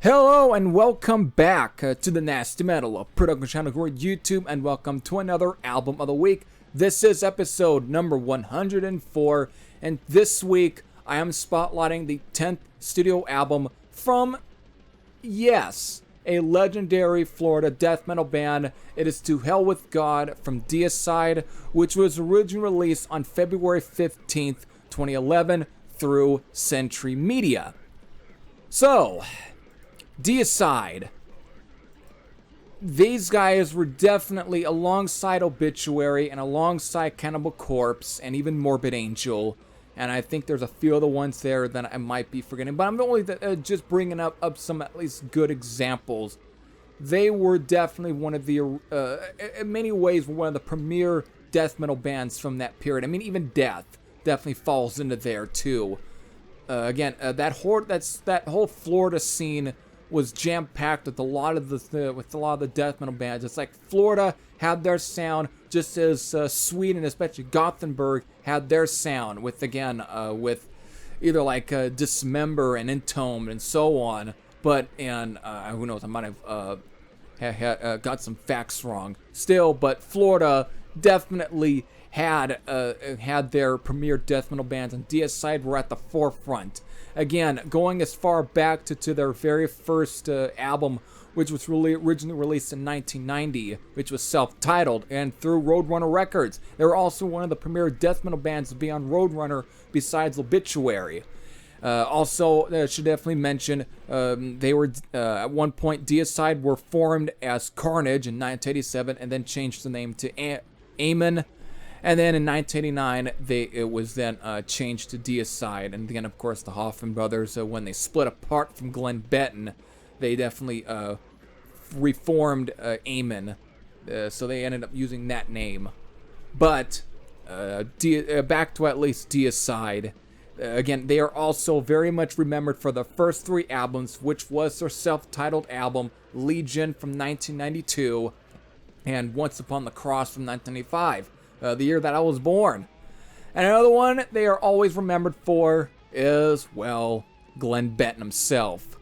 Hello and welcome back to the Nasty Metal Production channel here on YouTube, and welcome to another album of the week. This is episode number 104, and this week I am spotlighting the 10th studio album from, yes, a legendary Florida death metal band. It is To Hell With God from Deicide, which was originally released on February 15th, 2011 through Century Media. So, Deicide. These guys were definitely alongside Obituary and alongside Cannibal Corpse and even Morbid Angel. And I think there's a few other ones there that I might be forgetting. But I'm only just bringing up some at least good examples. They were definitely one of the, in many ways, one of the premier death metal bands from that period. I mean, even Death definitely falls into there too. That whole Florida scene was jam-packed with a lot of the death metal bands. It's like Florida had their sound, just as Sweden, especially Gothenburg, had their sound with either like Dismember and Entombed and so on. But who knows, I might have got some facts wrong still. But Florida definitely had their premier death metal bands, and Deicide were at the forefront. Again, going as far back to their very first album, which was originally released in 1990, which was self-titled, and through Roadrunner Records. They were also one of the premier death metal bands to be on Roadrunner besides Obituary. Also, I should definitely mention, they were, at one point, Deicide were formed as Carnage in 1987 and then changed the name to Amen. And then in 1989, it was then changed to Deicide. And then, of course, the Hoffman brothers, when they split apart from Glenn Benton, they definitely reformed Amen. So they ended up using that name. But back to at least Deicide. Again, they are also very much remembered for the first three albums, which was their self-titled album, Legion from 1992, and Once Upon the Cross from 1995. The year that I was born. And another one they are always remembered for is, well, Glenn Benton himself.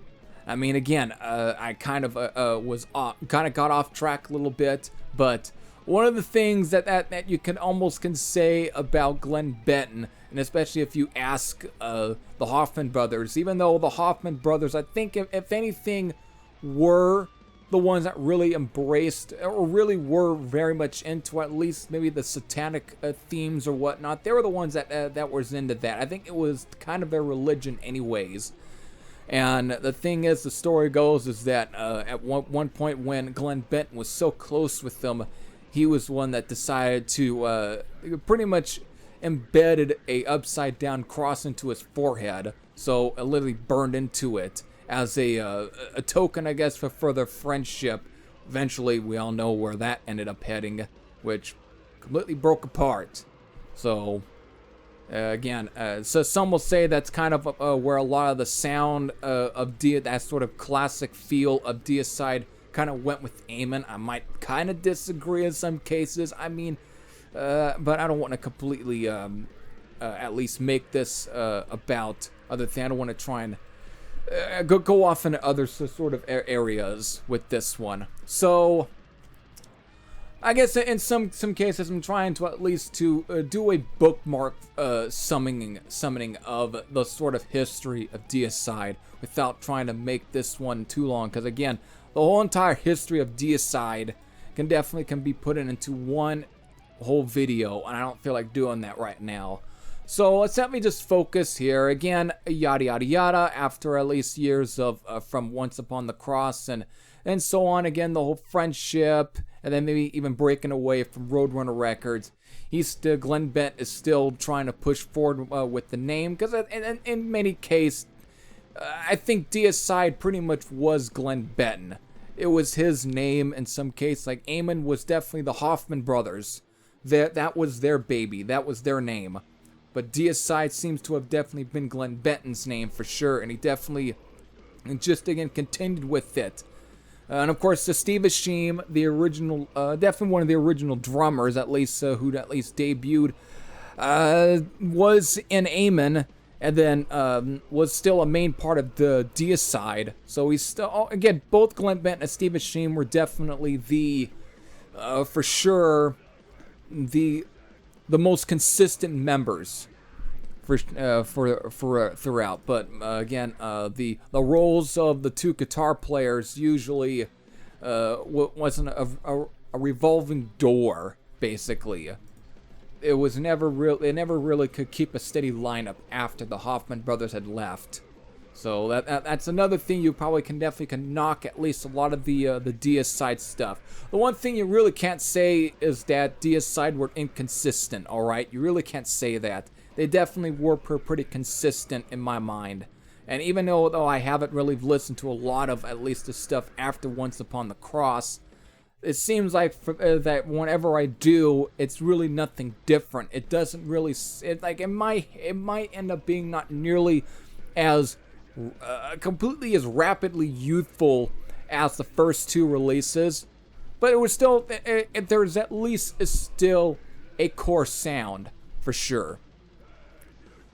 I mean, again, I kind of got off track a little bit, but one of the things that you can say about Glenn Benton, and especially if you ask the Hoffman brothers, even though the Hoffman brothers, I think if anything, were the ones that really embraced or really were very much into at least maybe the satanic themes or whatnot. They were the ones that was into that. I think it was kind of their religion anyways. And the thing is, the story goes is that at one point when Glenn Benton was so close with them, he was one that decided to pretty much embedded a upside down cross into his forehead. So it literally burned into it as a token, I guess, for further friendship. Eventually, we all know where that ended up heading, which completely broke apart. So, so some will say that's kind of where a lot of the sound of that sort of classic feel of Deicide kind of went with Amen. I might kind of disagree in some cases. I mean, but I don't want to completely at least make this about other things. I don't want to try and go off into other sort of areas with this one. So I guess in some cases I'm trying to at least to do a bookmark summoning of the sort of history of Deicide without trying to make this one too long, because again, the whole entire history of Deicide can be put into one whole video, and I don't feel like doing that right now. So let's let me just focus here. Again, yada yada yada, after at least years of from Once Upon the Cross and so on. Again, the whole friendship, and then maybe even breaking away from Roadrunner Records. Glenn Benton is still trying to push forward with the name, because in many cases, I think Deicide pretty much was Glenn Benton. It was his name in some cases. Like Amen was definitely the Hoffman brothers. That was their baby. That was their name. But Deicide seems to have definitely been Glenn Benton's name for sure, and he definitely just again continued with it. And of course, Steve Ashim, the original, definitely one of the original drummers, at least who at least debuted, was in Amen, and then was still a main part of the Deicide. So he's still, again, both Glenn Benton and Steve Asheem were definitely the, for sure, the most consistent members for throughout. But again, the roles of the two guitar players usually wasn't a revolving door, basically. It was never real. They never really could keep a steady lineup after the Hoffman brothers had left. So that's another thing you probably definitely knock at least a lot of the Deicide stuff. The one thing you really can't say is that Deicide were inconsistent. All right, you really can't say that. They definitely were pretty consistent in my mind. And even though I haven't really listened to a lot of at least the stuff after Once Upon the Cross, it seems like that whenever I do, it's really nothing different. It doesn't really, it might end up being not nearly as completely as rapidly youthful as the first two releases, but it was still, there's at least still a core sound for sure.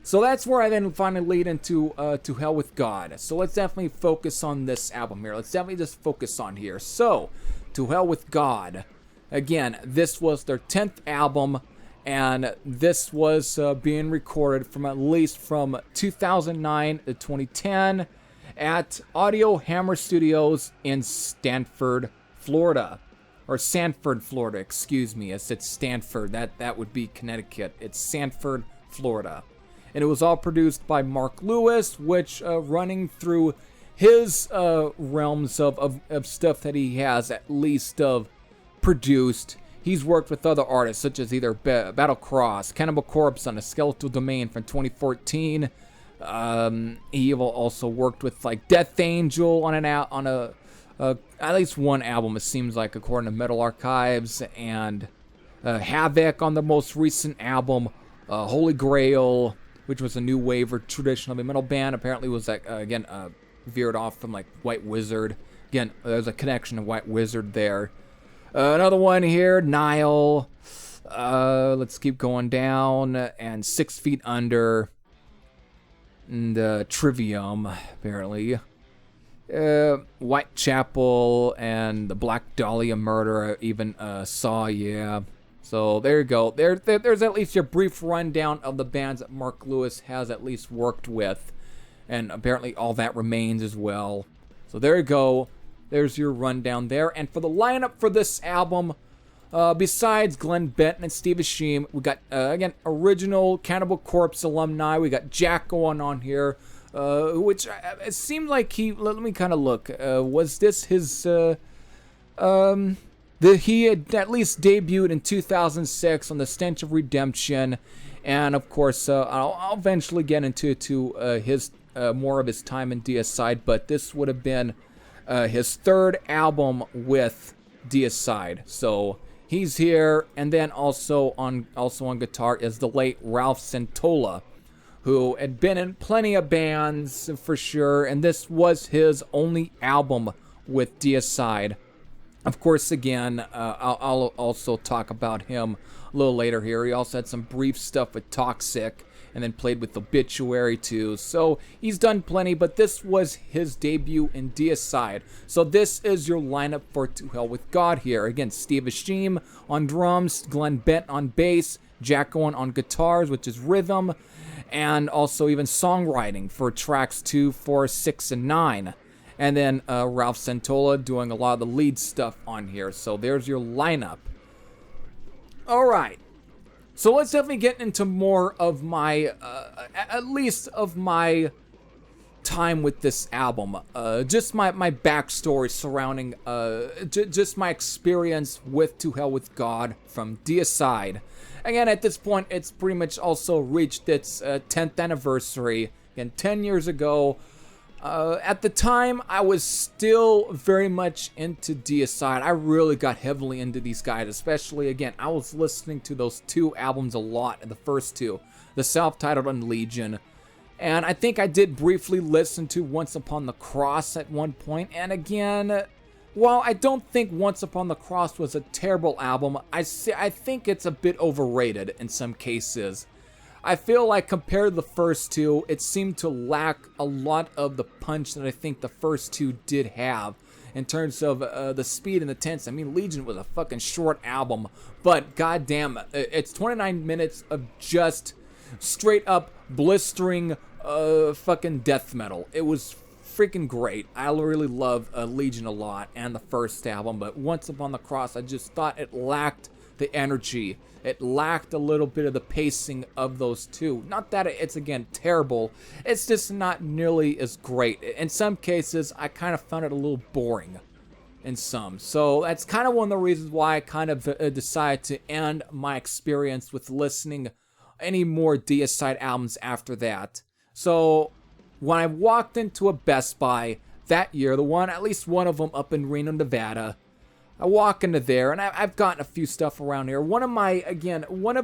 So that's where I then finally lead into To Hell With God. So let's definitely focus on this album here. Let's definitely just focus on here. So, To Hell With God. Again, this was their 10th album, and this was being recorded from at least from 2009 to 2010 at Audio Hammer Studios in Stanford, Florida. Or Sanford, Florida, excuse me. I said Stanford. That would be Connecticut. It's Sanford, Florida. And it was all produced by Mark Lewis, which running through his realms of stuff that he has at least produced. He's worked with other artists such as either Battle Cross, Cannibal Corpse on a Skeletal Domain from 2014. He also worked with like Death Angel on at least one album, it seems like, according to Metal Archives, and Havoc on the most recent album, Holy Grail, which was a new wave or traditional heavy metal band. Apparently was like again veered off from like White Wizard. Again, there's a connection to White Wizard there. Another one here, Nile. Let's keep going down, and 6 Feet Under, and Trivium apparently. Whitechapel and the Black Dahlia Murder. I even saw, yeah. So there you go. There's at least your brief rundown of the bands that Mark Lewis has at least worked with. And apparently All That Remains as well. So there you go. There's your rundown there. And for the lineup for this album, besides Glenn Benton and Steve Asheem, we got, again, original Cannibal Corpse alumni. We got Jack going on here. Which it seemed like let me kind of look. Was this his... he had at least debuted in 2006 on The Stench of Redemption, and of course, I'll eventually get into his more of his time in Deicide, but this would have been his third album with Deicide. So he's here, and then also on guitar is the late Ralph Santola, who had been in plenty of bands for sure, and this was his only album with Deicide. Of course, again, I'll also talk about him a little later here. He also had some brief stuff with Toxic, and then played with Obituary too. So he's done plenty, but this was his debut in Deicide. So this is your lineup for To Hell With God here. Again, Steve Asheem on drums, Glenn Benton on bass, Jack Owen on guitars, which is rhythm, and also even songwriting for tracks 2, 4, 6, and 9. And then Ralph Santola doing a lot of the lead stuff on here. So there's your lineup. All right. So let's definitely get into more of my, at least of my time with this album. Just my backstory surrounding, just my experience with To Hell With God from Deicide. Again, at this point, it's pretty much also reached its 10th anniversary. Again, 10 years ago. At the time, I was still very much into Deicide. I really got heavily into these guys, especially, again, I was listening to those two albums a lot, the first two, the self-titled and Legion. And I think I did briefly listen to Once Upon the Cross at one point. And again, while I don't think Once Upon the Cross was a terrible album, I think it's a bit overrated in some cases. I feel like compared to the first two, it seemed to lack a lot of the punch that I think the first two did have in terms of the speed and the tense. I mean, Legion was a fucking short album, but goddamn, it's 29 minutes of just straight up blistering fucking death metal. It was freaking great. I really love Legion a lot and the first album, but Once Upon the Cross, I just thought it lacked the energy. It lacked a little bit of the pacing of those two. Not that it's, again, terrible. It's just not nearly as great. In some cases, I kind of found it a little boring in some. So that's kind of one of the reasons why I kind of decided to end my experience with listening any more Deicide albums after that. So when I walked into a Best Buy that year, at least one of them up in Reno, Nevada, I walk into there, and I've gotten a few stuff around here. One of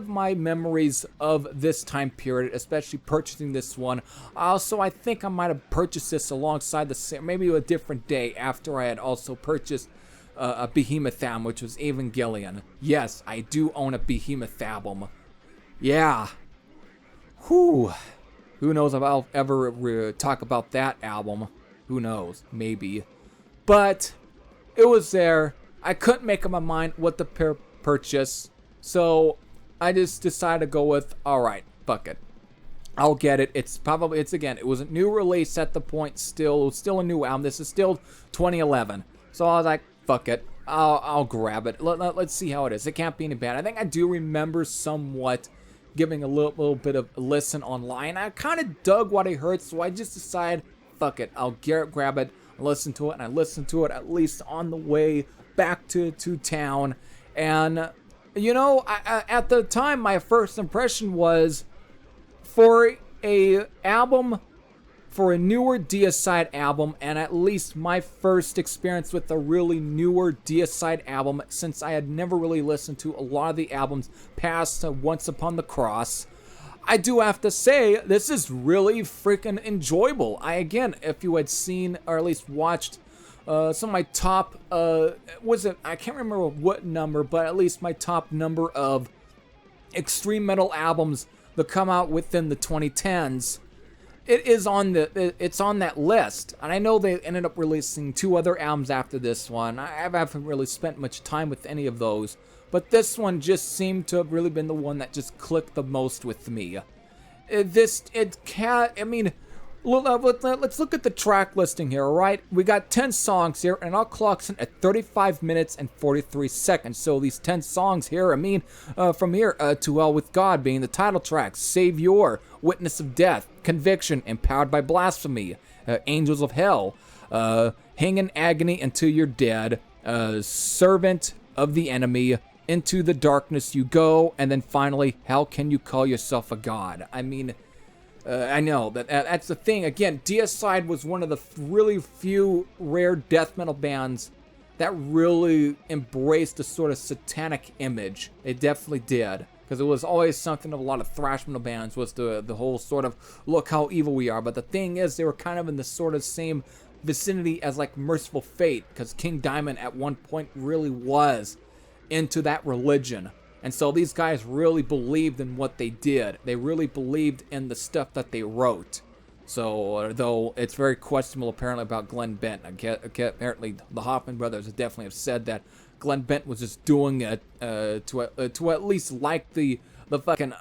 my memories of this time period, especially purchasing this one, also I think I might have purchased this alongside maybe a different day after I had also purchased a Behemoth album, which was Evangelion. Yes, I do own a Behemoth album. Yeah. Whew. Who knows if I'll ever talk about that album. Who knows? Maybe. But it was there. I couldn't make up my mind what to purchase. So I just decided to go with, alright, fuck it. I'll get it. It was a new release at the point still. It was still a new album. This is still 2011. So I was like, fuck it. I'll grab it. Let's see how it is. It can't be any bad. I think I do remember somewhat giving a little bit of a listen online. I kind of dug what I heard, so I just decided, fuck it. I'll grab it, listen to it, and I listened to it at least on the way back to town. And, you know, at the time, my first impression was, for a newer Deicide album, and at least my first experience with a really newer Deicide album, since I had never really listened to a lot of the albums past Once Upon the Cross, I do have to say, this is really freaking enjoyable. Again, if you had seen, or at least watched, some of my top, I can't remember what number, but at least my top number of extreme metal albums that come out within the 2010s, it's on that list. And I know they ended up releasing 2 other albums after this one. I haven't really spent much time with any of those, but this one just seemed to have really been the one that just clicked the most with me. Let's look at the track listing here, alright? We got 10 songs here, and it all clocks in at 35 minutes and 43 seconds. So these 10 songs here, from here to Hell with God being the title tracks, Savior, Witness of Death, Conviction, Empowered by Blasphemy, Angels of Hell, Hang in Agony Until You're Dead, Servant of the Enemy, Into the Darkness You Go, and then finally, How Can You Call Yourself a God? I know that's the thing. Again, Deicide was one of the really few rare death metal bands that really embraced a sort of satanic image. It definitely did, because it was always something of a lot of thrash metal bands was the whole sort of look how evil we are. But the thing is, they were kind of in the sort of same vicinity as like Merciful Fate, because King Diamond at one point really was into that religion. And so these guys really believed in what they did. They really believed in the stuff that they wrote. So, though it's very questionable apparently about Glenn Bent. Apparently the Hoffman brothers definitely have said that Glenn Bent was just doing it to at least like the fucking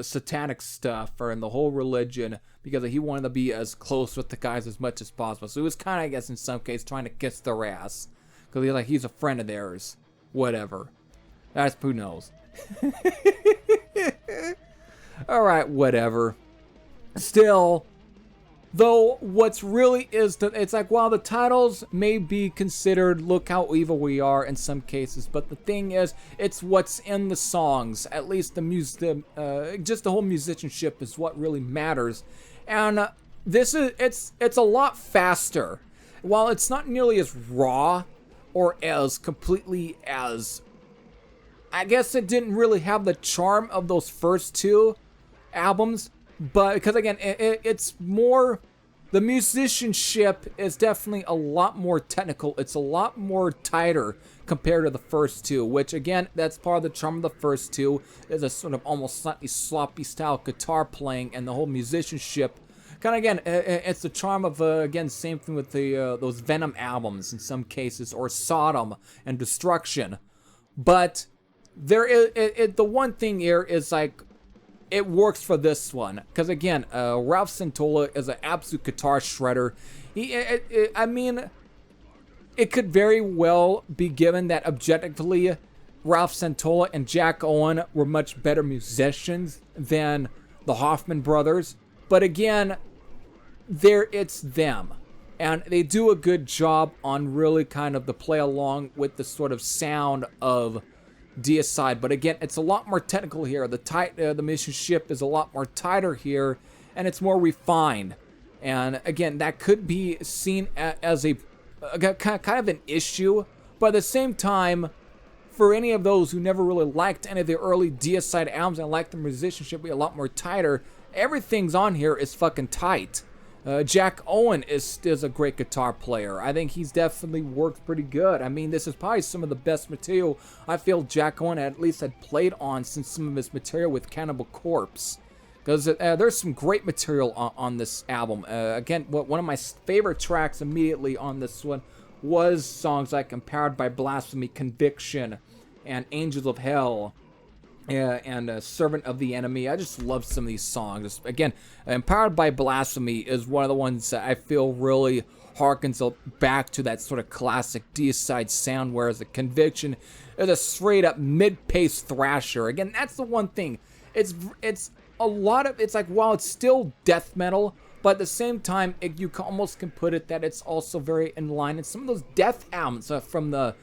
satanic stuff or in the whole religion, because he wanted to be as close with the guys as much as possible. So he was kind of, I guess, in some case trying to kiss their ass, because he's a friend of theirs. Whatever. That's who knows. Alright, whatever. Still, though, what's really is that it's like, while the titles may be considered look how evil we are in some cases, but the thing is, it's what's in the songs. At least just the whole musicianship is what really matters. And it's a lot faster. While it's not nearly as raw or as completely as, I guess it didn't really have the charm of those first 2 albums, but because again, it's more The musicianship is definitely a lot more technical. It's a lot more tighter compared to the first two, which again, that's part of the charm of the first two, is a sort of almost slightly sloppy style guitar playing, and the whole musicianship. Kind of again, it's the charm of again, same thing with the those Venom albums in some cases, or Sodom and Destruction. But there is the one thing here is like, it works for this one, because again, Ralph Santola is an absolute guitar shredder. I mean, it could very well be given that objectively, Ralph Santola and Jack Owen were much better musicians than the Hoffman brothers. But again, it's them, and they do a good job on really kind of the play along with the sort of sound of Deicide. But again, it's a lot more technical here. The musicianship is a lot more tighter here, and it's more refined. And again, that could be seen as a kind of an issue, but at the same time, for any of those who never really liked any of the early Deicide albums and liked the musicianship be a lot more tighter, everything's on here is fucking tight. Jack Owen is a great guitar player. I think he's definitely worked pretty good. I mean, this is probably some of the best material I feel Jack Owen at least had played on since some of his material with Cannibal Corpse. Because there's some great material on this album. Again, one of my favorite tracks immediately on this one was songs like Empowered by Blasphemy, Conviction, and Angels of Hell, and Servant of the Enemy. I just love some of these songs. Again, Empowered by Blasphemy is one of the ones that I feel really harkens back to that sort of classic Deicide sound, whereas the Conviction is a straight up mid-paced thrasher. Again, that's the one thing. It's a lot of, it's like, while it's still death metal, but at the same time, you almost can put it that it's also very in line in some of those death albums from the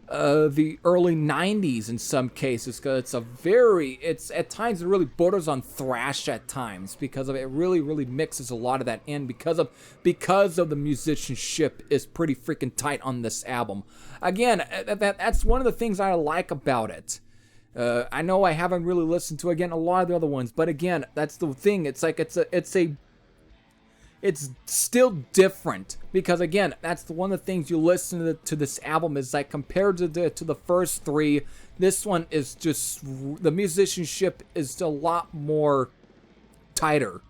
early 90s in some cases, because it's at times it really borders on thrash at times, because of it really mixes a lot of that in, because of the musicianship is pretty freaking tight on this album. Again, that's one of the things I like about it. I know I haven't really listened to, again, a lot of the other ones, but again, that's the thing. It's like it's still different, because again, that's one of the things you listen to this album is like, compared to the first three, this one is just, the musicianship is a lot more tighter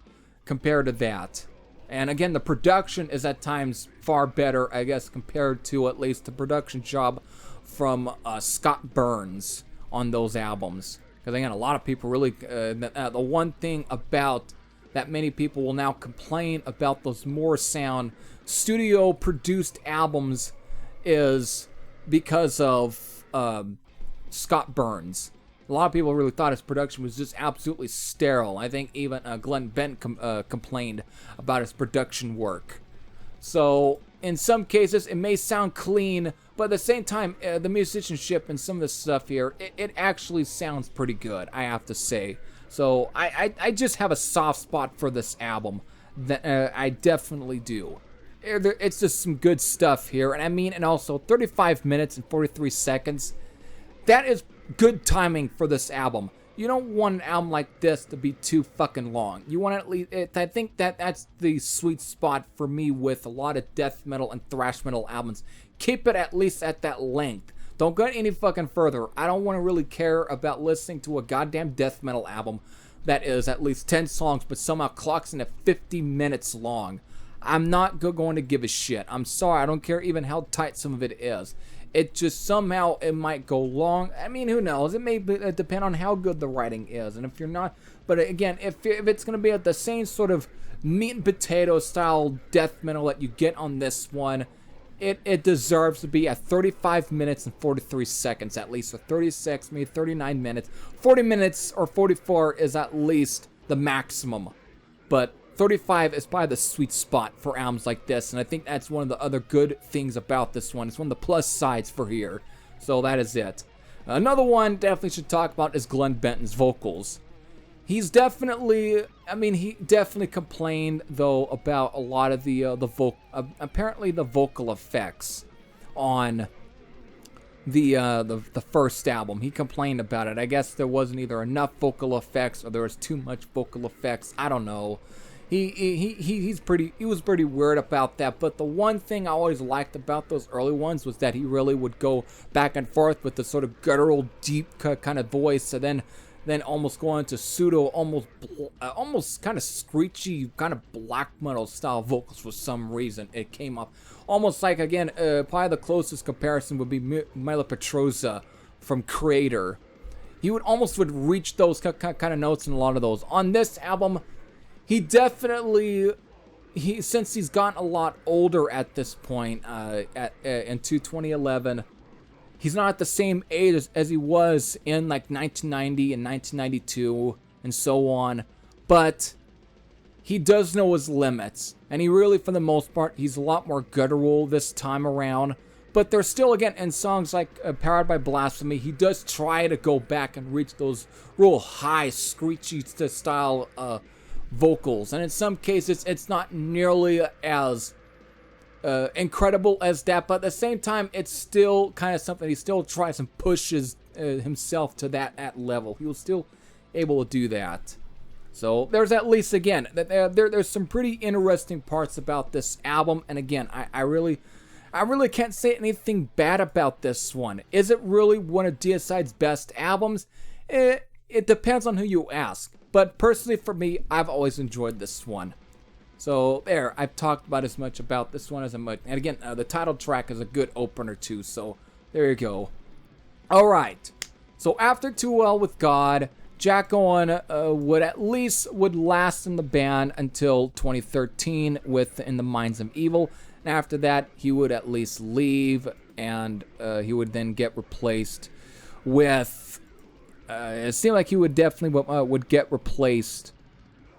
compared to that. And again, the production is at times far better, I guess, compared to at least the production job from Scott Burns on those albums. Because again, a lot of people really, the one thing about that many people will now complain about those more sound studio produced albums is because of Scott Burns. A lot of people really thought his production was just absolutely sterile. I think even Glenn Bent complained about his production work. So in some cases it may sound clean, but at the same time, the musicianship and some of the stuff here, it actually sounds pretty good, I have to say. So I just have a soft spot for this album. That I definitely do. It's just some good stuff here. And I mean, and also 35 minutes and 43 seconds. That is good timing for this album. You don't want an album like this to be too fucking long. You want at least, I think that's the sweet spot for me with a lot of death metal and thrash metal albums. Keep it at least at that length. Don't go any fucking further. I don't want to really care about listening to a goddamn death metal album that is at least 10 songs but somehow clocks in at 50 minutes long. I'm not going to give a shit. I'm sorry. I don't care even how tight some of it is. It just somehow it might go long. I mean, who knows? It may depend on how good the writing is. And if you're not... But again, if it's going to be at the same sort of meat and potato style death metal that you get on this one, it deserves to be at 35 minutes and 43 seconds at least, or 36, maybe 39 minutes. 40 minutes or 44 is at least the maximum, but 35 is probably the sweet spot for albums like this, and I think that's one of the other good things about this one. It's one of the plus sides for here, so that is it. Another one definitely should talk about is Glenn Benton's vocals. He's definitely, I mean, he definitely complained, though, about a lot of the apparently the vocal effects on the first album. He complained about it. I guess there wasn't either enough vocal effects or there was too much vocal effects. I don't know. He was pretty weird about that. But the one thing I always liked about those early ones was that he really would go back and forth with the sort of guttural, deep kind of voice, and then almost go into pseudo, almost kind of screechy, kind of black metal style vocals for some reason. It came up almost like, again, probably the closest comparison would be NastyMetalProductions from Creator. He would reach those kind of notes in a lot of those. On this album, he definitely, since he's gotten a lot older at this point, into 2011, he's not at the same age as he was in like 1990 and 1992 and so on, but he does know his limits, and he really, for the most part, he's a lot more guttural this time around. But there's still, again, in songs like Powered by Blasphemy, he does try to go back and reach those real high, screechy style vocals, and in some cases it's not nearly as incredible as that, but at the same time it's still kind of something he still tries and pushes himself to that level. He was still able to do that. So there's at least, again, there's some pretty interesting parts about this album, and again, I really can't say anything bad about this one. Is it really one of Deicide's best albums? It depends on who you ask. But personally, for me, I've always enjoyed this one. So there, I've talked about as much about this one as I might. And again, the title track is a good opener too. So there you go. All right. So after Too Well with God, Jack Owen would last in the band until 2013 with In the Minds of Evil. And after that, he would at least leave, and he would then get replaced with. It seemed like he would definitely would get replaced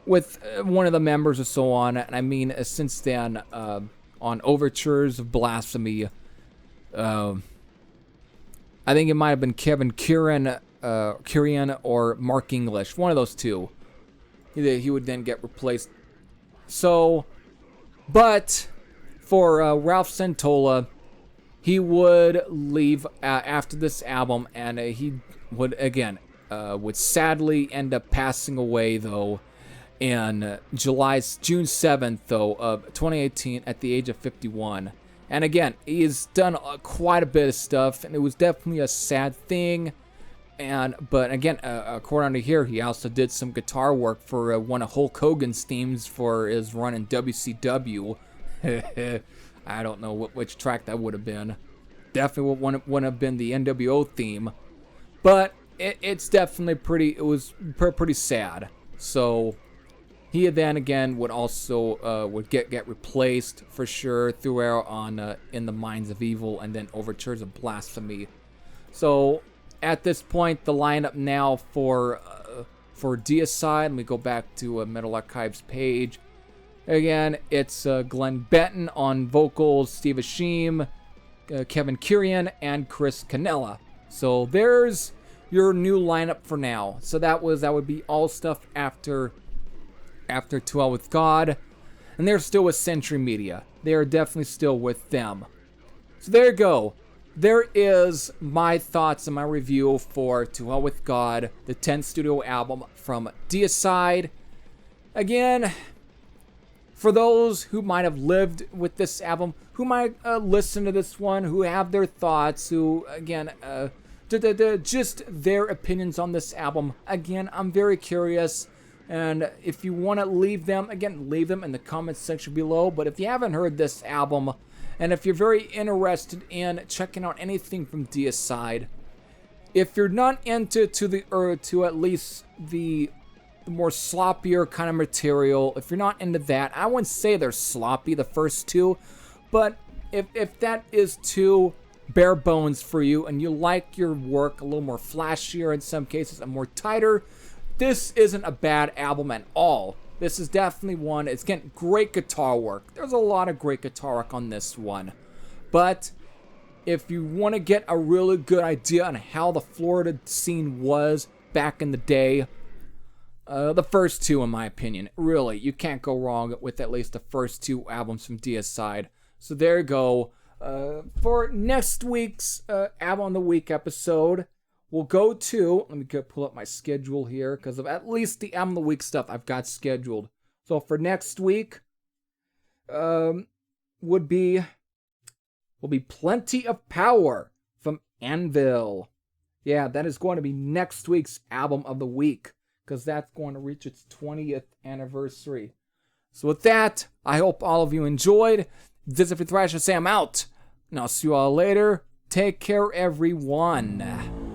with one of the members or so on. And I mean, since then, on Overtures of Blasphemy, I think it might have been Kevin Kieran or Mark English, one of those two. He would then get replaced. So, but for Ralph Santola, he would leave after this album, and he would again would sadly end up passing away though in June 7th though of 2018 at the age of 51. And again, he's done quite a bit of stuff, and it was definitely a sad thing. But again, according to here, he also did some guitar work for one of Hulk Hogan's themes for his run in WCW. I don't know which track that would have been. Definitely wouldn't have been the NWO theme. But it's definitely pretty sad. So he then again would also would get replaced for sure throughout on In the Minds of Evil and then Overtures of Blasphemy. So at this point, the lineup now for Deicide, let me go back to Metal Archives page. Again, it's Glenn Benton on vocals, Steve Ashim, Kevin Kieran, and Chris Canella. So there's your new lineup for now. So that would be all stuff after Too Well with God, and they're still with Century Media. They are definitely still with them. So there you go. There is my thoughts and my review for To Hell With God, the 10th studio album from Deicide. Again, for those who might have lived with this album, who might listen to this one, who have their thoughts, who, again, just their opinions on this album, again, I'm very curious. And if you want to leave them, again, leave them in the comments section below. But if you haven't heard this album, and if you're very interested in checking out anything from Deicide, if you're not into to at least the more sloppier kind of material, if you're not into that, I wouldn't say they're sloppy, the first two, but if that is too bare bones for you and you like your work a little more flashier in some cases and more tighter, this isn't a bad album at all. This is definitely one. It's getting great guitar work. There's a lot of great guitar work on this one. But if you want to get a really good idea on how the Florida scene was back in the day, the first two, in my opinion, really, you can't go wrong with at least the first two albums from Deicide. So there you go. For next week's Album of the Week episode, we'll go to, let me pull up my schedule here, because of at least the Album of the Week stuff I've got scheduled. So for next week, will be Plenty of Power from Anvil. Yeah, that is going to be next week's album of the week, because that's going to reach its 20th anniversary. So with that, I hope all of you enjoyed. This is Thrasher Sam out. And I'll see you all later. Take care, everyone.